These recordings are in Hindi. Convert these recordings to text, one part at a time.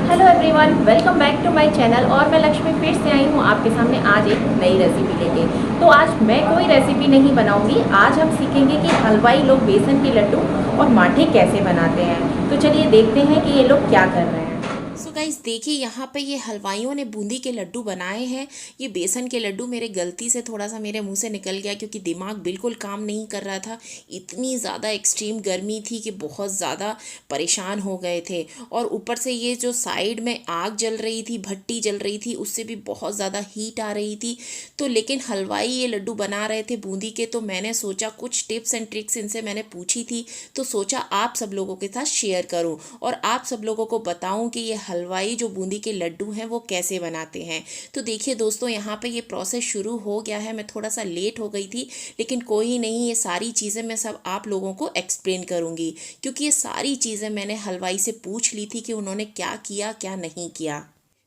Hello everyone, welcome back to my channel. और मैं लक्ष्मी फिर से आई हूँ आपके सामने आज एक नई रेसिपी लेके। तो आज मैं कोई रेसिपी नहीं बनाऊंगी, आज हम सीखेंगे कि हलवाई लोग बेसन के लड्डू और माठे कैसे बनाते हैं। तो चलिए देखते हैं कि ये लोग क्या कर रहे हैं। सो गाइस देखिए, यहाँ पे ये हलवाइयों ने बूंदी के लड्डू बनाए हैं। ये बेसन के लड्डू मेरे गलती से थोड़ा सा मेरे मुंह से निकल गया क्योंकि दिमाग बिल्कुल काम नहीं कर रहा था। इतनी ज़्यादा एक्सट्रीम गर्मी थी कि बहुत ज़्यादा परेशान हो गए थे। और ऊपर से ये जो साइड में आग जल रही थी, भट्टी जल रही थी, उससे भी बहुत ज़्यादा हीट आ रही थी। तो लेकिन हलवाई ये लड्डू बना रहे थे बूंदी के, तो मैंने सोचा कुछ टिप्स एंड ट्रिक्स इनसे मैंने पूछी थी, तो सोचा आप सब लोगों के साथ शेयर करूं और आप सब लोगों को बताऊं कि ये हलवाई जो बूंदी के लड्डू हैं वो कैसे बनाते हैं। तो देखिए दोस्तों, यहाँ पे ये प्रोसेस शुरू हो गया है। मैं थोड़ा सा लेट हो गई थी, लेकिन कोई नहीं, ये सारी चीज़ें मैं सब आप लोगों को एक्सप्लेन करूँगी क्योंकि ये सारी चीज़ें मैंने हलवाई से पूछ ली थी कि उन्होंने क्या किया क्या नहीं किया।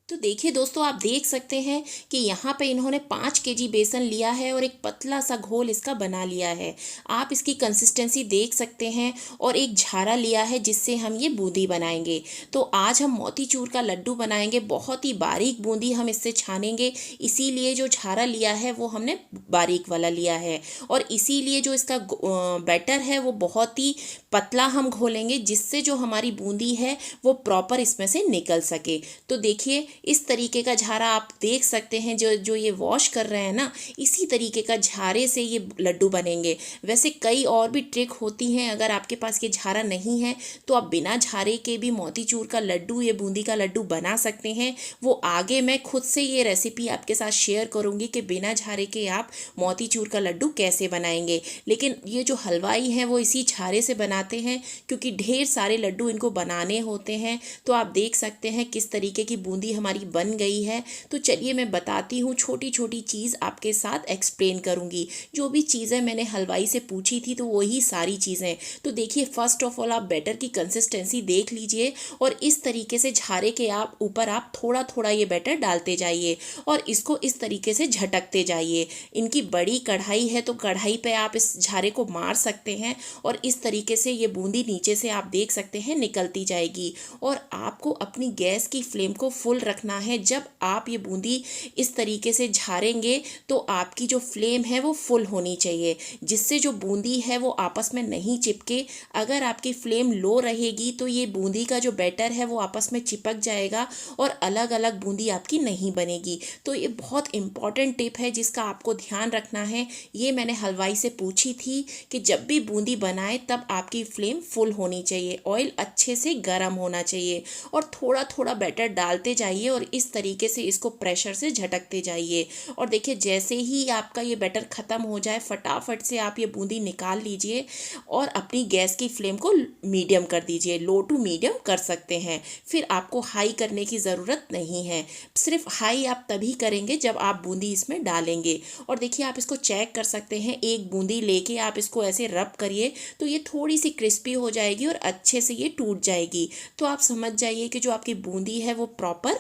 तो देखिए दोस्तों, आप देख सकते हैं कि यहाँ पे इन्होंने 5 केजी बेसन लिया है और एक पतला सा घोल इसका बना लिया है। आप इसकी कंसिस्टेंसी देख सकते हैं। और एक झारा लिया है जिससे हम ये बूंदी बनाएंगे। तो आज हम मोतीचूर का लड्डू बनाएंगे। बहुत ही बारीक बूंदी हम इससे छानेंगे, इसीलिए जो झारा लिया है वो हमने बारीक वाला लिया है। और इसीलिए जो इसका बैटर है वो बहुत ही पतला हम घोलेंगे, जिससे जो हमारी बूंदी है वो प्रॉपर इसमें से निकल सके। तो देखिए, इस तरीके का झारा आप देख सकते हैं। जो जो ये वॉश कर रहे हैं ना, इसी तरीके का झारे से ये लड्डू बनेंगे। वैसे कई और भी ट्रिक होती हैं, अगर आपके पास ये झारा नहीं है तो आप बिना झारे के भी मोतीचूर का लड्डू, ये बूंदी का लड्डू बना सकते हैं। वो आगे मैं खुद से ये रेसिपी आपके साथ शेयर करूंगी कि बिना झारे के आप मोतीचूर का लड्डू कैसे बनाएंगे। लेकिन ये जो हलवाई हैं वो इसी झारे से बनाते हैं क्योंकि ढेर सारे लड्डू इनको बनाने होते हैं। तो आप देख सकते हैं किस तरीके की बूंदी हमारी बन गई है। तो चलिए मैं बताती हूँ, छोटी छोटी चीज़ आपके साथ एक्सप्लेन करूँगी। जो भी चीज़ें मैंने हलवाई से पूछी थी तो वही सारी चीज़ें। तो देखिए, फर्स्ट ऑफ ऑल आप बैटर की कंसिस्टेंसी देख लीजिए और इस तरीके से झारे के आप ऊपर आप थोड़ा थोड़ा ये बैटर डालते जाइए और इसको इस तरीके से झटकते जाइए। इनकी बड़ी कढ़ाई है तो कढ़ाई पे आप इस झारे को मार सकते हैं और इस तरीके से ये बूंदी नीचे से आप देख सकते हैं निकलती जाएगी। और आपको अपनी गैस की फ्लेम को फुल रखना है। जब आप ये बूंदी इस तरीके से झारेंगे तो आपकी जो फ्लेम है वो फुल होनी चाहिए, जिससे जो बूंदी है वो आपस में नहीं चिपके। अगर आपकी फ्लेम लो रहेगी तो ये बूंदी का जो बैटर है वो आपस में चिपक जाएगा और अलग अलग बूंदी आपकी नहीं बनेगी। तो ये बहुत इंपॉर्टेंट टिप है जिसका आपको ध्यान रखना है। ये मैंने हलवाई से पूछी थी कि जब भी बूंदी बनाए तब आपकी फ्लेम फुल होनी चाहिए, ऑयल अच्छे से गर्म होना चाहिए और थोड़ा थोड़ा बैटर डालते जाइए और इस तरीके से इसको प्रेशर से झटकते जाइए। और देखिए, जैसे ही आपका ये बैटर ख़त्म हो जाए फटाफट से आप ये बूंदी निकाल लीजिए और अपनी गैस की फ्लेम को मीडियम कर दीजिए, लो टू मीडियम कर सकते हैं। फिर आपको हाई करने की ज़रूरत नहीं है। सिर्फ हाई आप तभी करेंगे जब आप बूंदी इसमें डालेंगे। और देखिए, आप इसको चेक कर सकते हैं। एक बूंदी लेके आप इसको ऐसे रब करिए तो ये थोड़ी सी क्रिस्पी हो जाएगी और अच्छे से ये टूट जाएगी। तो आप समझ जाइए कि जो आपकी बूंदी है वो प्रॉपर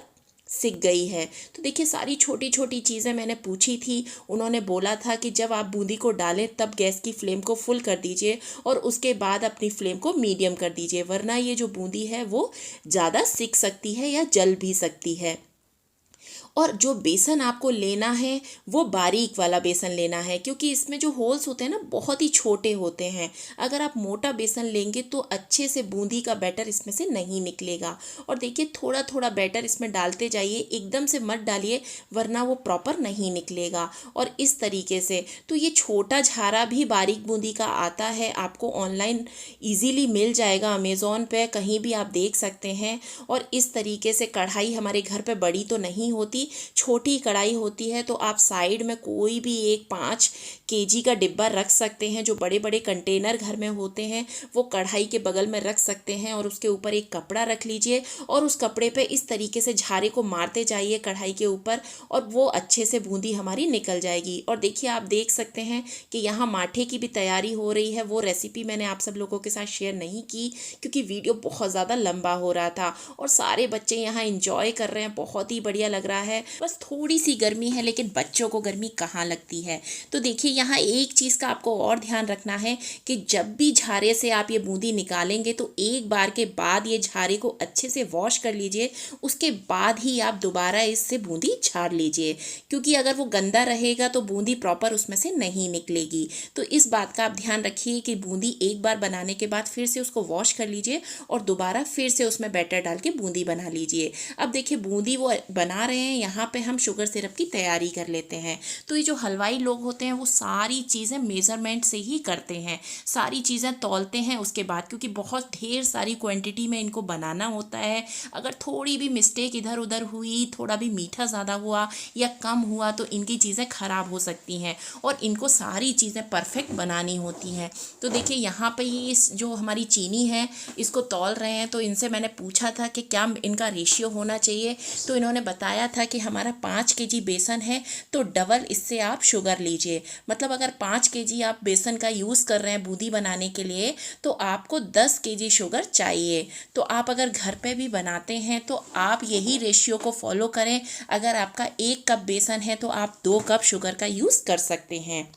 सिक गई है। तो देखिए, सारी छोटी छोटी चीज़ें मैंने पूछी थी। उन्होंने बोला था कि जब आप बूंदी को डालें तब गैस की फ्लेम को फुल कर दीजिए और उसके बाद अपनी फ्लेम को मीडियम कर दीजिए, वरना ये जो बूंदी है वो ज़्यादा सिक सकती है या जल भी सकती है। और जो बेसन आपको लेना है वो बारीक वाला बेसन लेना है, क्योंकि इसमें जो होल्स होते हैं ना बहुत ही छोटे होते हैं। अगर आप मोटा बेसन लेंगे तो अच्छे से बूंदी का बैटर इसमें से नहीं निकलेगा। और देखिए, थोड़ा थोड़ा बैटर इसमें डालते जाइए, एकदम से मत डालिए वरना वो प्रॉपर नहीं निकलेगा। और इस तरीके से तो ये छोटा झारा भी बारीक बूंदी का आता है, आपको ऑनलाइन ईजीली मिल जाएगा, अमेज़ॉन पे कहीं भी आप देख सकते हैं। और इस तरीके से कढ़ाई हमारे घर पे बड़ी तो नहीं होती, छोटी कढ़ाई होती है, तो आप साइड में कोई भी एक 5 केजी का डिब्बा रख सकते हैं। जो बड़े बड़े कंटेनर घर में होते हैं वो कढ़ाई के बगल में रख सकते हैं और उसके ऊपर एक कपड़ा रख लीजिए और उस कपड़े पे इस तरीके से झारे को मारते जाइए कढ़ाई के ऊपर और वो अच्छे से बूंदी हमारी निकल जाएगी। और देखिए, आप देख सकते हैं कि यहाँ माठे की भी तैयारी हो रही है। वो रेसिपी मैंने आप सब लोगों के साथ शेयर नहीं की क्योंकि वीडियो बहुत ज़्यादा लंबा हो रहा था। और सारे बच्चे यहाँ इंजॉय कर रहे हैं, बहुत ही बढ़िया लग रहा है। है, बस थोड़ी सी गर्मी है, लेकिन बच्चों को गर्मी कहाँ लगती है। तो देखिए यहाँ एक चीज़ का आपको और ध्यान रखना है कि जब भी झारे से आप ये बूंदी निकालेंगे तो एक बार के बाद ये झारे को अच्छे से वॉश कर लीजिए, उसके बाद ही आप दोबारा इससे बूंदी झाड़ लीजिए, क्योंकि अगर वो गंदा रहेगा तो बूंदी प्रॉपर उसमें से नहीं निकलेगी। तो इस बात का आप ध्यान रखिए कि बूंदी एक बार बनाने के बाद फिर से उसको वॉश कर लीजिए और दोबारा फिर से उसमें बैटर डाल के बूंदी बना लीजिए। अब देखिए बूंदी वो बना रहे हैं, यहाँ पे हम शुगर सिरप की तैयारी कर लेते हैं। तो ये जो हलवाई लोग होते हैं वो सारी चीज़ें मेज़रमेंट से ही करते हैं, सारी चीज़ें तौलते हैं उसके बाद, क्योंकि बहुत ढेर सारी क्वांटिटी में इनको बनाना होता है। अगर थोड़ी भी मिस्टेक इधर उधर हुई, थोड़ा भी मीठा ज़्यादा हुआ या कम हुआ तो इनकी चीज़ें ख़राब हो सकती हैं और इनको सारी चीज़ें परफेक्ट बनानी होती हैं। तो देखिए यहाँ पे ये इस जो हमारी चीनी है इसको तौल रहे हैं, तो इनसे मैंने पूछा था कि क्या इनका रेशियो होना चाहिए, तो इन्होंने बताया था कि हमारा 5 केजी बेसन है तो डबल इससे आप शुगर लीजिए। मतलब अगर 5 केजी आप बेसन का यूज़ कर रहे हैं बूंदी बनाने के लिए तो आपको 10 केजी शुगर चाहिए। तो आप अगर घर पे भी बनाते हैं तो आप यही रेशियो को फॉलो करें। अगर आपका 1 कप बेसन है तो आप 2 कप शुगर का यूज़ कर सकते हैं।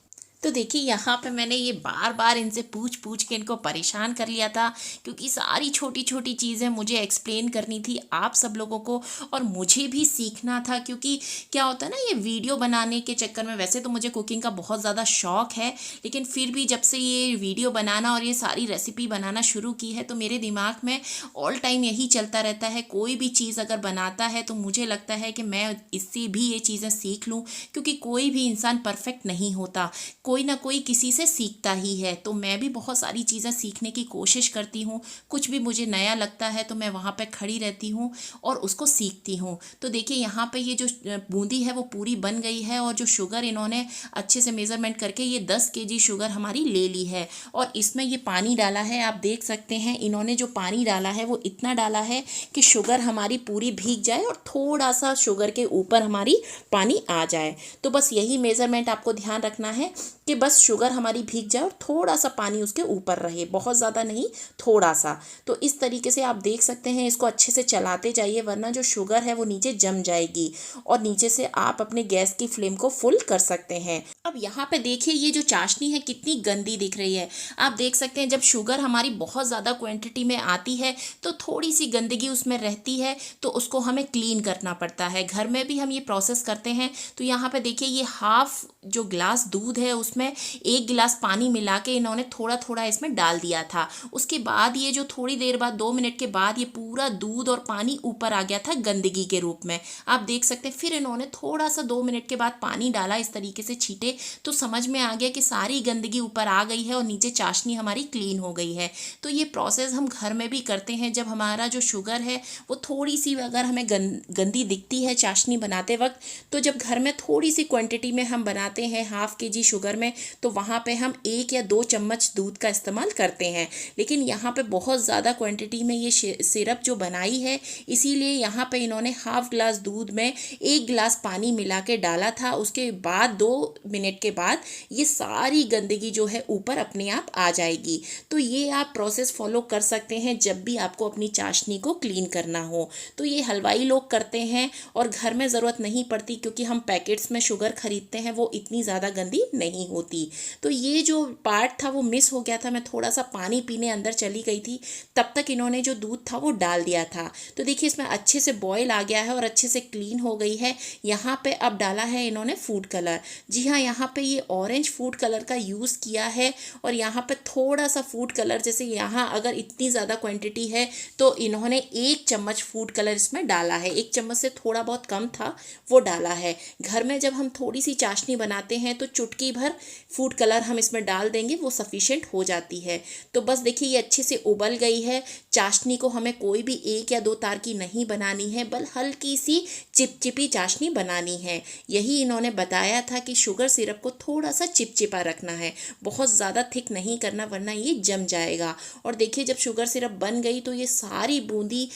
तो देखिए यहाँ पे मैंने ये बार बार इनसे पूछ पूछ के इनको परेशान कर लिया था, क्योंकि सारी छोटी छोटी चीज़ें मुझे एक्सप्लेन करनी थी आप सब लोगों को और मुझे भी सीखना था। क्योंकि क्या होता है ना, ये वीडियो बनाने के चक्कर में, वैसे तो मुझे कुकिंग का बहुत ज़्यादा शौक है, लेकिन फिर भी जब से ये वीडियो बनाना और ये सारी रेसिपी बनाना शुरू की है तो मेरे दिमाग में ऑल टाइम यही चलता रहता है। कोई भी चीज़ अगर बनाता है तो मुझे लगता है कि मैं इससे भी ये चीज़ें सीख लूँ, क्योंकि कोई भी इंसान परफेक्ट नहीं होता, कोई ना कोई किसी से सीखता ही है। तो मैं भी बहुत सारी चीज़ें सीखने की कोशिश करती हूँ, कुछ भी मुझे नया लगता है तो मैं वहाँ पे खड़ी रहती हूँ और उसको सीखती हूँ। तो देखिए यहाँ पे ये जो बूंदी है वो पूरी बन गई है और जो शुगर इन्होंने अच्छे से मेज़रमेंट करके ये 10 केजी शुगर हमारी ले ली है और इसमें ये पानी डाला है। आप देख सकते हैं इन्होंने जो पानी डाला है वो इतना डाला है कि शुगर हमारी पूरी भीग जाए और थोड़ा सा शुगर के ऊपर हमारी पानी आ जाए। तो बस यही मेज़रमेंट आपको ध्यान रखना है कि बस शुगर हमारी भीग जाए और थोड़ा सा पानी उसके ऊपर रहे, बहुत ज़्यादा नहीं, थोड़ा सा। तो इस तरीके से आप देख सकते हैं, इसको अच्छे से चलाते जाइए वरना जो शुगर है वो नीचे जम जाएगी और नीचे से आप अपने गैस की फ्लेम को फुल कर सकते हैं। अब यहाँ पे देखिए ये जो चाशनी है कितनी गंदी दिख रही है। आप देख सकते हैं जब शुगर हमारी बहुत ज़्यादा क्वांटिटी में आती है तो थोड़ी सी गंदगी उसमें रहती है, तो उसको हमें क्लीन करना पड़ता है। घर में भी हम ये प्रोसेस करते हैं। तो यहाँ पे देखिए ये हाफ जो गिलास दूध है उसमें 1 गिलास पानी मिला के इन्होंने थोड़ा थोड़ा इसमें डाल दिया था। उसके बाद ये जो थोड़ी देर बाद 2 मिनट के बाद ये पूरा दूध और पानी ऊपर आ गया था गंदगी के रूप में, आप देख सकते हैं। फिर इन्होंने थोड़ा सा 2 मिनट के बाद पानी डाला इस तरीके से छींटे, तो समझ में आ गया कि सारी गंदगी ऊपर आ गई है और नीचे चाशनी हमारी क्लीन हो गई है। तो ये प्रोसेस हम घर में भी करते हैं। जब हमारा जो शुगर है वो थोड़ी सी अगर हमें गंदी दिखती है चाशनी बनाते वक्त, तो जब घर में थोड़ी सी क्वांटिटी में हम बनाते हैं हाफ केजी शुगर में, तो वहाँ पे हम 1 या 2 चम्मच दूध का इस्तेमाल करते हैं। लेकिन यहाँ पे बहुत ज़्यादा क्वांटिटी में ये सिरप जो बनाई है, इसीलिए यहाँ पे इन्होंने हाफ ग्लास दूध में 1 गिलास पानी मिला के डाला था। उसके बाद 2 मिनट के बाद ये सारी गंदगी जो है ऊपर अपने आप आ जाएगी। तो ये आप प्रोसेस फॉलो कर सकते हैं जब भी आपको अपनी चाशनी को क्लीन करना हो। तो ये हलवाई लोग करते हैं और घर में ज़रूरत नहीं पड़ती, क्योंकि हम पैकेट्स में शुगर खरीदते हैं, वो इतनी ज़्यादा गंदी नहीं होती। तो ये जो पार्ट था वो मिस हो गया था, मैं थोड़ा सा पानी पीने अंदर चली गई थी, तब तक इन्होंने जो दूध था वो डाल दिया था। तो देखिए इसमें अच्छे से बॉयल आ गया है और अच्छे से क्लीन हो गई है। यहाँ पे अब डाला है इन्होंने फूड कलर। जी हाँ, यहाँ पे ये ऑरेंज फूड कलर का यूज़ किया है और यहाँ पे थोड़ा सा फूड कलर, जैसे यहाँ अगर इतनी ज़्यादा क्वांटिटी है तो इन्होंने 1 चम्मच फूड कलर इसमें डाला है। 1 चम्मच से थोड़ा बहुत कम था वो डाला है। घर में जब हम थोड़ी सी चाशनी बनाते हैं तो चुटकी भर फूड कलर हम इसमें डाल देंगे, वो सफिशिएंट हो जाती है। तो बस देखिए ये अच्छे से उबल गई है। चाशनी को हमें कोई भी 1 या 2 तार की नहीं बनानी है, बल हल्की सी चिपचिपी चाशनी बनानी है। यही इन्होंने बताया था कि शुगर सिरप को थोड़ा सा चिपचिपा रखना है, बहुत ज़्यादा थिक नहीं करना वरना ये जम जाएगा। और देखिए जब शुगर सिरप बन गई तो ये सारी बूंदी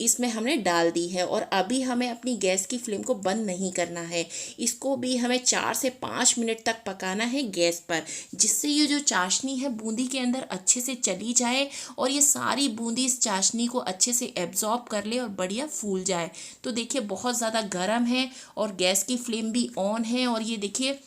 इसमें हमने डाल दी है और अभी हमें अपनी गैस की फ्लेम को बंद नहीं करना है। इसको भी हमें 4 से 5 मिनट तक पकाना है गैस पर, जिससे ये जो चाशनी है बूंदी के अंदर अच्छे से चली जाए और ये सारी बूंदी इस चाशनी को अच्छे से एब्जॉर्ब कर ले और बढ़िया फूल जाए। तो देखिए बहुत ज़्यादा गर्म है और गैस की फ्लेम भी ऑन है और ये देखिए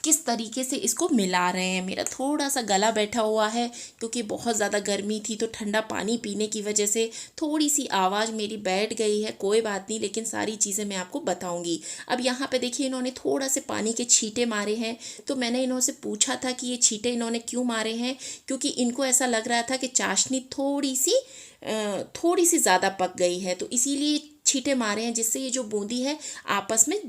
किस तरीके से इसको मिला रहे हैं। मेरा थोड़ा सा गला बैठा हुआ है क्योंकि बहुत ज़्यादा गर्मी थी, तो ठंडा पानी पीने की वजह से थोड़ी सी आवाज़ मेरी बैठ गई है। कोई बात नहीं, लेकिन सारी चीज़ें मैं आपको बताऊंगी। अब यहाँ पे देखिए इन्होंने थोड़ा से पानी के छींटे मारे हैं, तो मैंने इन्होंने पूछा था कि ये छींटे इन्होंने क्यों मारे हैं, क्योंकि इनको ऐसा लग रहा था कि चाशनी थोड़ी सी ज़्यादा पक गई है, तो इसीलिए छींटे मारे हैं, जिससे ये जो बूंदी है आपस में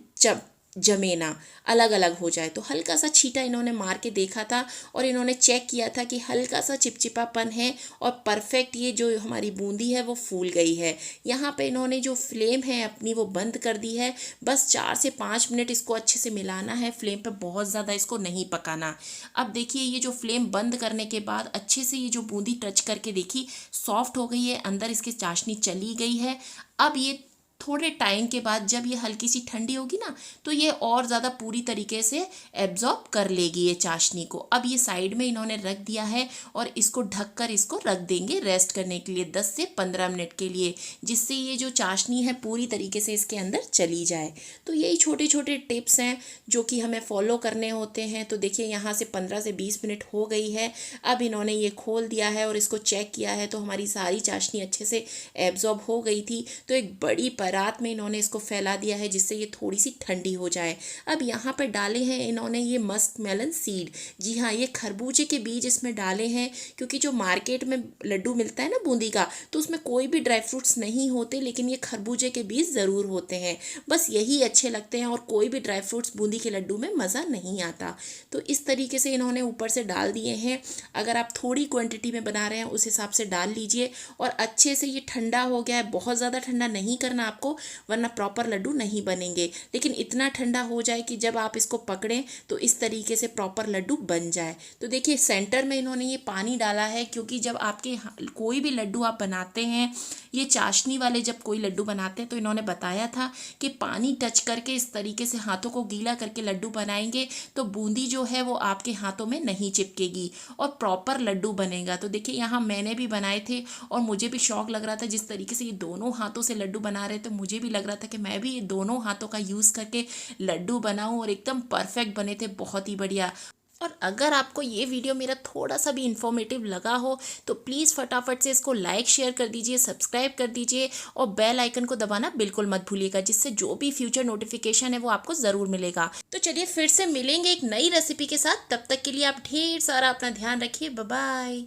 जमे ना, अलग अलग हो जाए। तो हल्का सा छींटा इन्होंने मार के देखा था और इन्होंने चेक किया था कि हल्का सा चिपचिपापन है और परफेक्ट ये जो हमारी बूंदी है वो फूल गई है। यहाँ पे इन्होंने जो फ्लेम है अपनी वो बंद कर दी है। बस 4 से 5 मिनट इसको अच्छे से मिलाना है, फ्लेम पे बहुत ज़्यादा इसको नहीं पकाना। अब देखिए ये जो फ्लेम बंद करने के बाद अच्छे से ये जो बूंदी टच करके देखी, सॉफ्ट हो गई है, अंदर इसके चाशनी चली गई है। अब ये थोड़े टाइम के बाद जब ये हल्की सी ठंडी होगी ना, तो ये और ज़्यादा पूरी तरीके से एब्जॉर्ब कर लेगी ये चाशनी को। अब ये साइड में इन्होंने रख दिया है और इसको ढककर इसको रख देंगे रेस्ट करने के लिए 10 से 15 मिनट के लिए, जिससे ये जो चाशनी है पूरी तरीके से इसके अंदर चली जाए। तो यही छोटे छोटे टिप्स हैं जो कि हमें फॉलो करने होते हैं। तो देखिए यहाँ से 15 से 20 मिनट हो गई है। अब इन्होंने ये खोल दिया है और इसको चेक किया है, तो हमारी सारी चाशनी अच्छे से एब्जॉर्ब हो गई थी। तो एक बड़ी रात में इन्होंने इसको फैला दिया है जिससे ये थोड़ी सी ठंडी हो जाए। अब यहाँ पे डाले हैं इन्होंने ये मस्क मेलन सीड। जी हाँ, ये खरबूजे के बीज इसमें डाले हैं, क्योंकि जो मार्केट में लड्डू मिलता है ना बूंदी का, तो उसमें कोई भी ड्राई फ्रूट्स नहीं होते, लेकिन ये खरबूजे के बीज ज़रूर होते हैं। बस यही अच्छे लगते हैं और कोई भी ड्राई फ्रूट्स बूंदी के लड्डू में मज़ा नहीं आता। तो इस तरीके से इन्होंने ऊपर से डाल दिए हैं। अगर आप थोड़ी क्वान्टिटी में बना रहे हैं उस हिसाब से डाल लीजिए। और अच्छे से ये ठंडा हो गया है, बहुत ज़्यादा ठंडा नहीं करना आपको, वरना प्रॉपर लड्डू नहीं बनेंगे। लेकिन इतना ठंडा हो जाए कि जब आप इसको पकड़ें तो इस तरीके से प्रॉपर लड्डू बन जाए। तो देखिए सेंटर में इन्होंने ये पानी डाला है, क्योंकि जब आपके कोई भी लड्डू आप बनाते हैं, ये चाशनी वाले जब कोई लड्डू बनाते हैं, तो इन्होंने बताया था कि पानी टच करके इस तरीके से हाथों को गीला करके लड्डू बनाएंगे तो बूंदी जो है वो आपके हाथों में नहीं चिपकेगी और प्रॉपर लड्डू बनेगा। तो देखिए यहाँ मैंने भी बनाए थे और मुझे भी शौक लग रहा था, जिस तरीके से ये दोनों हाथों से लड्डू बना रहे थे, मुझे भी लग रहा था कि मैं भी ये दोनों हाथों का यूज़ करके लड्डू बनाऊं, और एकदम परफेक्ट बने थे, बहुत ही बढ़िया। और अगर आपको ये वीडियो मेरा थोड़ा सा भी इन्फॉर्मेटिव लगा हो तो प्लीज़ फटाफट से इसको लाइक शेयर कर दीजिए, सब्सक्राइब कर दीजिए और बेल आइकन को दबाना बिल्कुल मत भूलिएगा, जिससे जो भी फ्यूचर नोटिफिकेशन है वो आपको ज़रूर मिलेगा। तो चलिए फिर से मिलेंगे एक नई रेसिपी के साथ, तब तक के लिए आप ढेर सारा अपना ध्यान रखिए। Bye bye.